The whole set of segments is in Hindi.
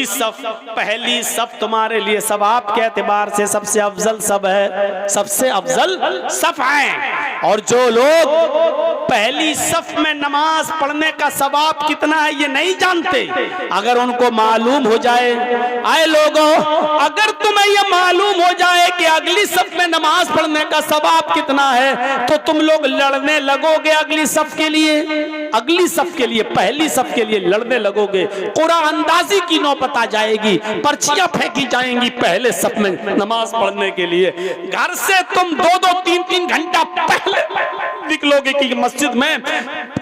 अगली सफ, पहली सफ तुम्हारे लिए सवाब के एतबार से सबसे अफजल सब है, सबसे अफजल सफ है। और जो लोग पहली सफ में नमाज पढ़ने का सवाब कितना है ये नहीं जानते, अगर उनको मालूम हो जाए, आए लोगों, अगर तुम्हें ये मालूम हो जाए कि अगली सफ में नमाज पढ़ने का सवाब कितना है, तो तुम लोग लड़ने लगोगे अगली सफ के लिए, अगली सफ के लिए, पहली सफ के लिए लड़ने लगोगे। कुरान अंदाजी की नौबत आ जाएगी, पर्चियां फेंकी जाएंगी पहले सफ में नमाज पढ़ने के लिए। घर से तुम 2-2, 3-3 घंटा पहले निकलोगे कि मस्जिद में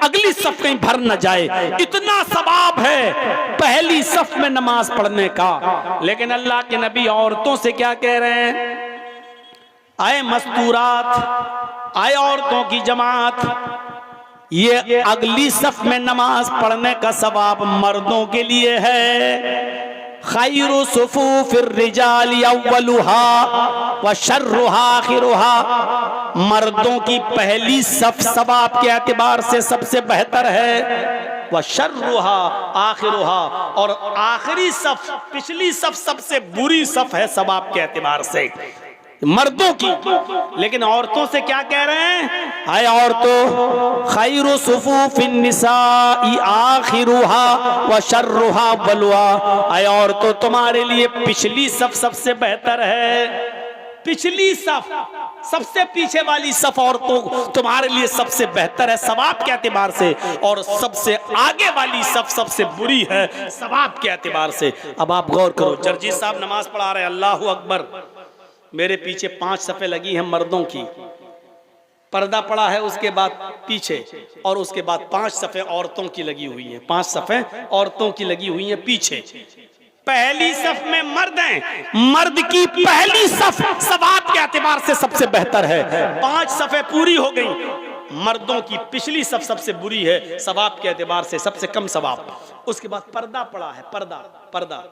अगली सफ कहीं भर न जाए। इतना सवाब है पहली सफ में नमाज पढ़ने का। लेकिन अल्लाह के नबी औरतों से क्या कह रहे हैं? आए मस्तूरात, आए औरतों की जमात, ये अगली सफ में नमाज पढ़ने का सवाब मर्दों के लिए है। खैरु सुफूफिर रिजाल अव्वलुहा व शर्रुहा आखिरुहा, मर्दों की पहली सफ सवाब के एतबार से सबसे बेहतर है। व शर्रुहा आखिरुहा, और आखिरी सफ, पिछली सफ सबसे बुरी सफ है सवाब के एतबार से मर्दों की। लेकिन औरतों से क्या कह रहे हैं? हाय औरतों, खैरु सुफूफिन निसाई आखिरुहा व शर्रुहा बलवा, हाय औरतों तुम्हारे लिए पिछली सफ सबसे बेहतर है। पिछली सफ, सबसे पीछे वाली सफ औरतों तुम्हारे लिए सबसे बेहतर है सवाब के एतबार से, और सबसे आगे वाली सफ सबसे बुरी है सवाब के एतबार से। अब आप गौर करो, जर्जी साहब नमाज पढ़ा रहे हैं, अल्लाहु अकबर, मेरे पीछे 5 सफ़े लगी हैं मर्दों की, पर्दा पड़ा है उसके बाद पीछे, और उसके बाद 5 सफ़े औरतों की लगी हुई हैं, 5 सफ़े औरतों की लगी हुई हैं पीछे। पहली सफ में मर्द हैं, मर्द की पहली सफ सवाब के एतबार से सबसे बेहतर है। 5 सफ़े पूरी हो गई, मर्दों की पिछली सफ सबसे बुरी है सवाब के एतबार से, सबसे कम सवाब। उसके बाद पर्दा पड़ा है, पर्दा,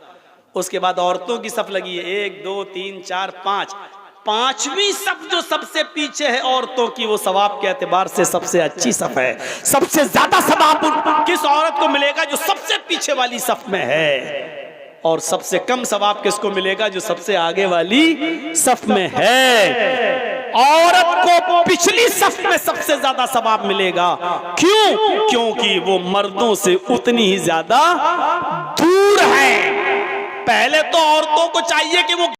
उसके बाद औरतों की सफ लगी है, 1 2 3 4 5, 5वीं सफ जो सबसे पीछे है औरतों की, वो सवाब के एतबार से सबसे अच्छी सफ है। सबसे ज्यादा सवाब किस औरत को मिलेगा? जो सबसे पीछे वाली सफ में है। और सबसे कम सवाब किसको मिलेगा? जो सबसे आगे वाली सफ में है। औरत को पिछली सफ में सबसे ज्यादा सवाब मिलेगा। क्यों? क्योंकि वो मर्दों से उतनी ही ज्यादा दूर है। पहले तो औरतों को चाहिए कि वो